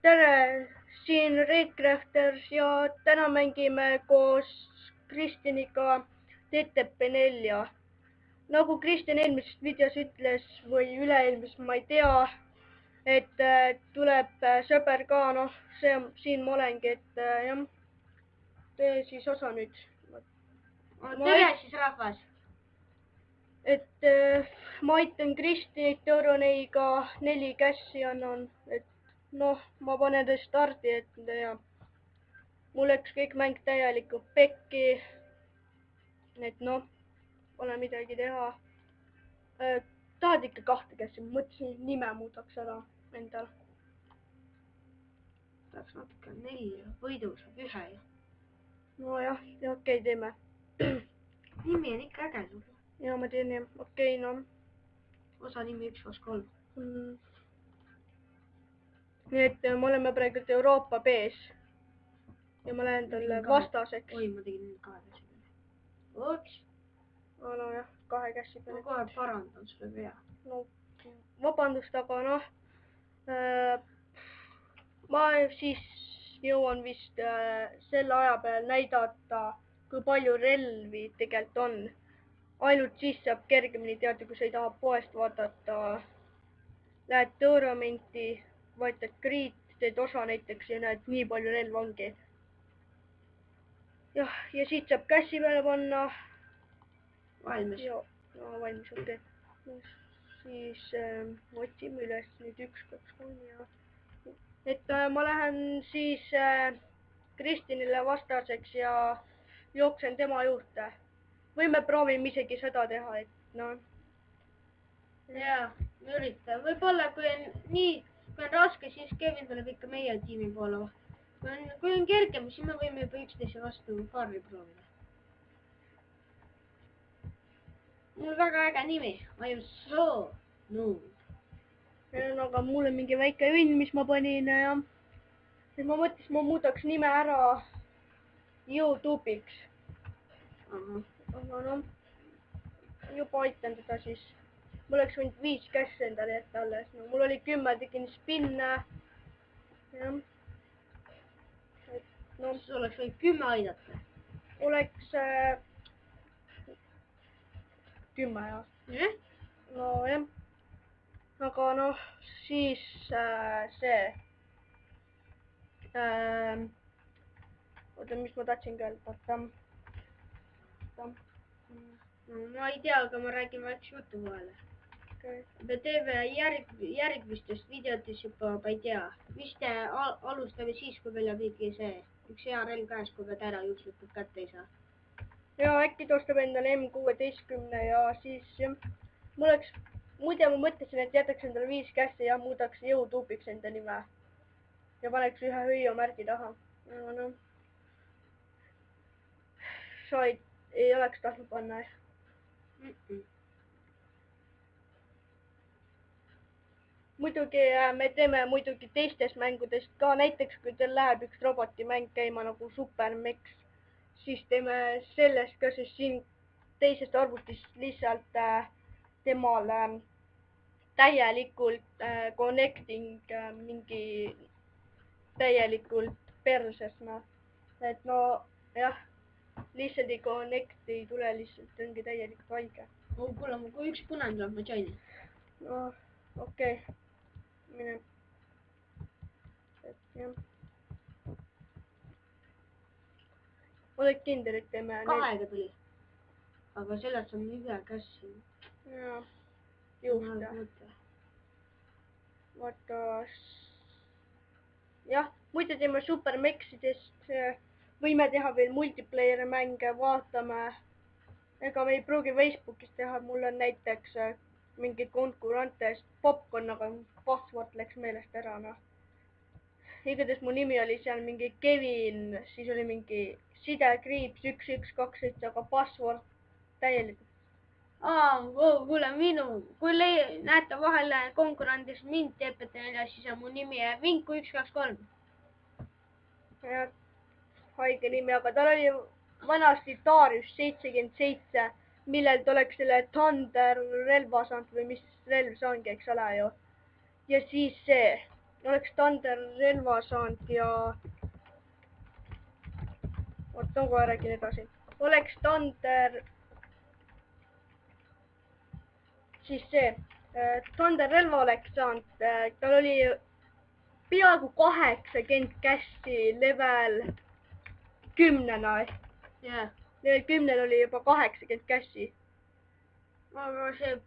tere, siin Recrafters ja täna mängime koos Kristjaniga TTP4. Nagu Kristjan eelmises videos ütles või üle-eelmises, ma ei tea, et tuleb sõber ka, noh, siin ma olengi, et jah, tee siis osa nüüd. Tere siis rahvas! Et ma aitan Kristjanit Euroneiga 4 kässi annan, et noh, ma panen ta stardi, et ja mul läks kõik mäng täielikult pekki. Et noh, pole midagi teha. Tahad ikka 2 kässi, ma mõtlesin, nime muudaks ära endal. Tahaks natuke 4 võidu saab 1 ju. Nojah, okei, teeme. Nimi on ikka äge sul. Ja ma teen jah, okei, noh. Osa nimi 1, 2, 3. Nii et me oleme praegu Euroopa B-s. Ja ma lähen talle vastaseks. Oi, ma tegin 2 kässi peale. Oks! No jah, 2 kässi peale. Ma kohe parandan sulle vea. No, vabandust, aga noh, ma siis jõuan vist selle aja peal näidata, kui palju relvi tegelikult on. Ainult siis saab kergemini teada, kui sa ei taha poest vaadata. Lähed Euromenti, vaatad Kriit, teed osa näiteks ja näed, nii palju relva ongi. Jah, ja siit saab kässi peale panna. Valmis? No valmis, okei. Siis otsime üles nüüd 1, 2, 3 ja... Et ma lähen siis Kristjanile vastaseks ja jooksen tema juurde. Või me proovime isegi seda teha, et noh. Jaa, me üritame. Võib-olla kui on raske, siis Kevin tuleb ikka meie tiimi poole. Kui on kergem, siis me võime juba 11 vastu Karli proovida. Mul väga äge nimi. I am so noob. Aga mul on mingi väike õnn, mis ma panin ja siis ma mõtlesin, ma muudaks nime ära YouTube'iks. Aga noh, juba aitan teda siis. Mul oleks võinud 5 kässi endale jätta alles. No, mul oli 10, tegin spinne. Jah. No, sul oleks võinud 10 aidata. Oleks 10 jah. No jah. Aga noh, siis see. Oota, mis ma tahtsin ka öelda? Ma ei tea, aga ma räägin väikse jutu vahele. Me teeme järgmistest videotes juba, ma ei tea. Vist alustame siis, kui meil on mingi see üks hea relv käes, kui me täna jukslikult kätte ei saa. Ja äkki tostab endale M16 ja siis muide ma mõtlesin, et jätaks endale 5 kässi ja muudaks YouTube'iks enda nime. Ja paneks ühe hõiomärgi taha. No. Sa ei oleks tahtnud panna. Muidugi me teeme muidugi teistest mängudest ka, näiteks kui teil läheb üks robotimäng käima nagu Supermex, siis teeme sellest ka, sest siin teisest arvutist lihtsalt temal täielikult connecting mingi täielikult perses, noh. Et no jah, lihtsalt ei connect ei tule, lihtsalt ongi täielikult haige. Kuule, kui üks punane tuleb, ma joinin. No, okei. Mine. Et jah. Oled kindel, et teeme... 2 tuli. Aga sellest on ühe kässi. Jaa. Juurde. Vaata... Jah, muidu teeme Supermexidest. Võime teha veel multiplayer mänge, vaatame. Ega me ei pruugi Facebookis teha, mul on näiteks mingi konkurantest Popcorn, aga password läks meelest ära, noh. Igatahes mu nimi oli seal mingi Kevin, siis oli mingi sidekriips 1127, aga password täielikult. Kuule, kui näete vahel konkurandis mind TPT4, siis on mu nimi Vinku 123. Ja, haige nimi, aga tal oli vanasti Darius 77, millel ta oleks selle Thunder relva saanud või mis relv see ongi, eks ole ju. Ja siis see, oleks Thunder relva saanud ja... Oot, on kohe räägin edasi. Oleks Thunder... Siis see... Thunder relva oleks saanud, tal oli peaaegu 80 kässi level 10-na. Jah. Level 10 oli juba 80 kässi. Aga see...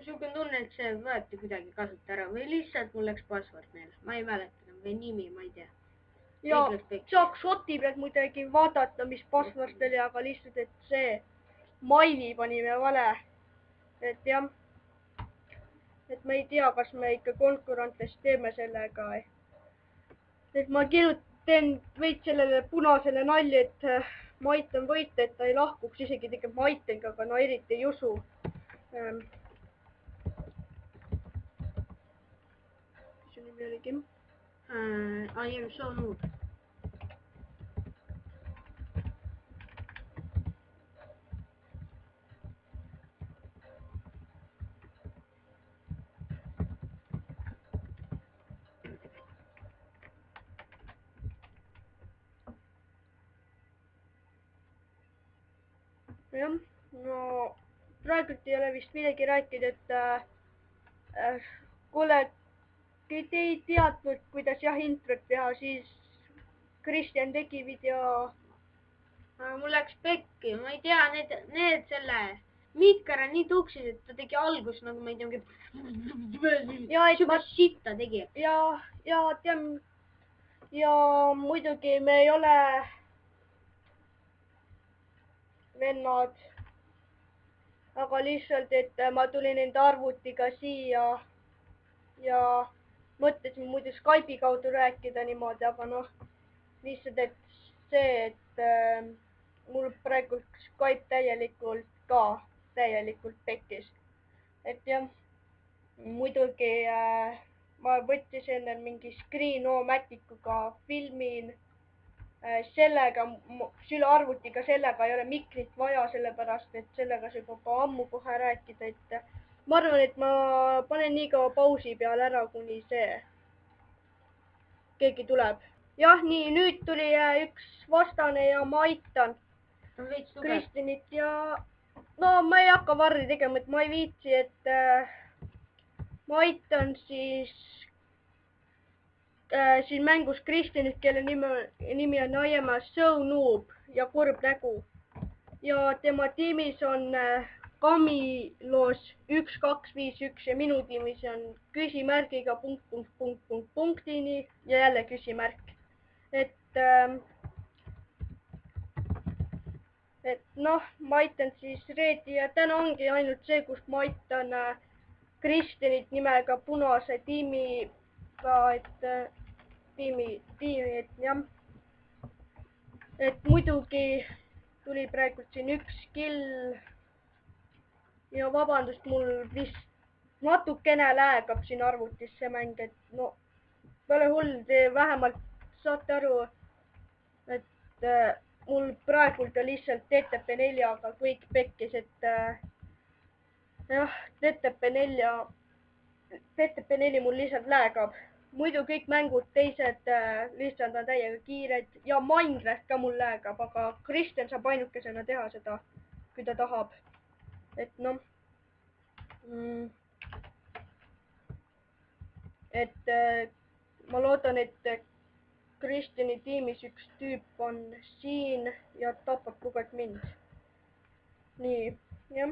Suuken tunne, et see võeti kuidagi kasuta ära või lihtsalt mul läks password meelde. Ma ei mäleta või nimi, ma ei tea. Ja saaks shoti pealt muidugi vaadata, mis password oli, aga lihtsalt, et see maili panime vale. Et jah, et ma ei tea, kas me ikka konkurentes teeme sellega. Et ma teen veid sellele punasele nalja, et ma aitan võita, et ta ei lahkuks, isegi tegelikult ma aitan, aga no eriti ei usu. Mis su nimi oligi? I am so noob. Jah, no praegult ei ole vist midagi rääkida, et kuule, kui te ei teadnud, kuidas jah introt teha, siis Kristjan tegi video. Mul läks pekki, ma ei tea, need selle Mikar on nii tuksid, et ta tegi algus nagu ma ei tea, mingi sitta tegi. Ja tean, ja muidugi me ei ole vennad, aga lihtsalt, et ma tulin enda arvutiga siia ja mõtlesin muidu Skype'i kaudu rääkida niimoodi, aga noh, lihtsalt, et see, et mul praegu Skype täielikult pekkis. Et jah, muidugi ma võttisin mingi Screen-O-Matikuga filmin sellega, selle arvutiga sellega ei ole mikrit vaja, sellepärast, et sellega saab juba ammu kohe rääkida, et ma arvan, et ma panen nii kaua pausi peale ära, kuni see keegi tuleb. Jah, nii, nüüd tuli üks vastane ja ma aitan Kristjanit ja no ma ei hakka varri tegema, et ma ei viitsi, et ma aitan siis siin mängus Kristjanit, kelle nimi on I am so noob ja kurb nägu. Ja tema tiimis on Kamilos 1251 ja minu tiimis on küsimärgiga ... punktini ja jälle küsimärk. Et noh, ma aitan siis Reedi ja täna ongi ainult see, kus ma aitan Kristjanit nimega punase tiimiga, et et jah. Et muidugi tuli praegu siin üks kill ja vabandust, mul vist natukene läägab siin arvutis see mäng, et no pole hull, te vähemalt saate aru, et mul praegult on lihtsalt TTP4-ga kõik pekkis, et jah, TTP4 mul lihtsalt läägab. Muidu kõik mängud teised lihtsalt on täiega kiired ja Minecraft ka mul läägab, aga Kristjan saab ainukesena teha seda, kui ta tahab. Et noh, et ma loodan, et Kristjani tiimis üks tüüp on siin ja tapab kogu aeg mind. Nii, jah.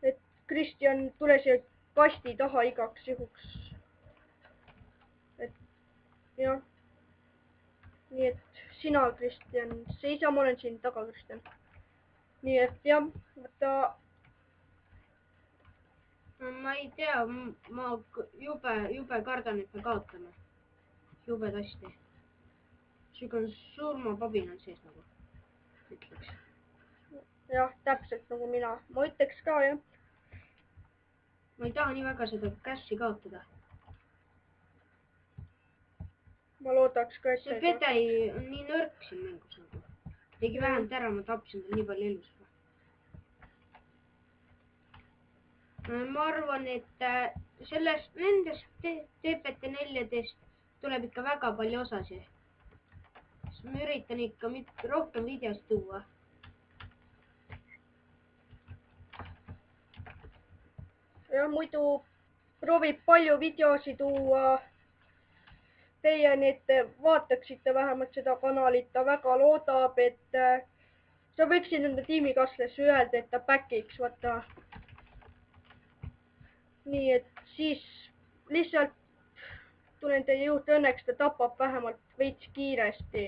Et Kristjan, tule siia kasti taha igaks juhuks. Et jah. Nii et sina, Kristjan, seisa, ma olen siin taga, Kristjan. Nii et jah, võta... Ma ei tea, ma jube kardan, et me kaotame. Jube hästi. Siuke surmapabin on sees nagu, ütleks. Jah, täpselt nagu mina. Ma ütleks ka, jah. Ma ei taha nii väga seda kässi kaotada. Ma loodaks ka, et see Pedai on nii nõrk siin mängus nagu. Tegi vähemalt ära, ma tapsin ta nii palju elus. Ma arvan, et Nendest TPT14 tuleb ikka väga palju osasid. Ma üritan ikka rohkem videost tuua. Ja muidu proovib palju videosid tuua teieni, et te vaataksite vähemalt seda kanalit. Ta väga loodab, et sa võiksid enda tiimikaaslase öelda, et ta back'iks, vaata. Nii, et siis lihtsalt tulen teie juurde, õnneks ta tapab vähemalt veits kiiresti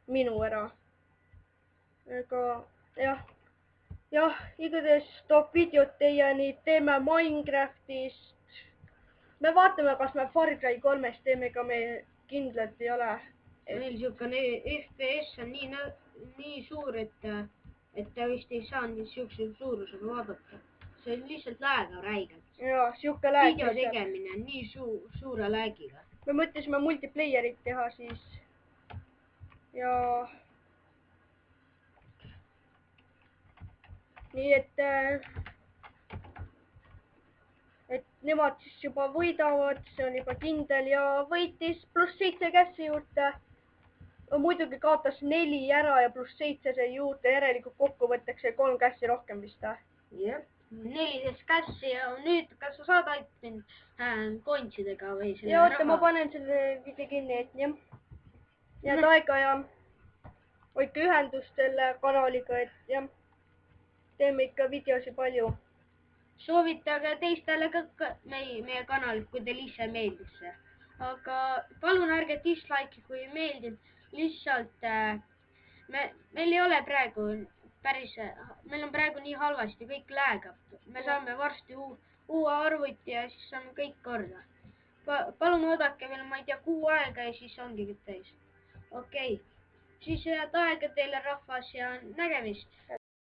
minu ära. Aga jah, igatahes toob videot teieni, teeme Minecraftist. Me vaatame, kas me Far Cry 3-st teeme, ega me kindlalt ei ole. Meil siukene FPS on nii suur, et ta vist ei saa siukse suurusega vaadata. See on lihtsalt lääga räigelt. Jaa, siuke lääg. Video tegemine on nii suure läägiga. Me mõtlesime multiplayerit teha siis. Ja nii, et nemad siis juba võidavad, see on juba kindel ja võitis +7 kässi juurde. Muidugi kaotas 4 ära ja +7 sai juurde, järelikult kokku võtakse 3 kässi rohkem vist. Jah, 14 kässi ja nüüd, kas sa saad aidata kontsidega või selle ja oota, ma panen selle video kinni, et jah. Jääd aega ja hoidke ühendust selle kanaliga, et jah, teeme ikka videosi palju. Soovitage teistele ka meie kanalit, kui teile ise meeldib see. Aga palun ärge dislike'i, kui ei meeldinud. Lihtsalt meil ei ole praegu meil on praegu nii halvasti, kõik läägab. Me saame varsti uue arvuti ja siis saame kõik korda. Palun oodake veel, ma ei tea, kuu aega ja siis ongi kõik täis. Okei, siis head aega teile rahvas ja nägemist.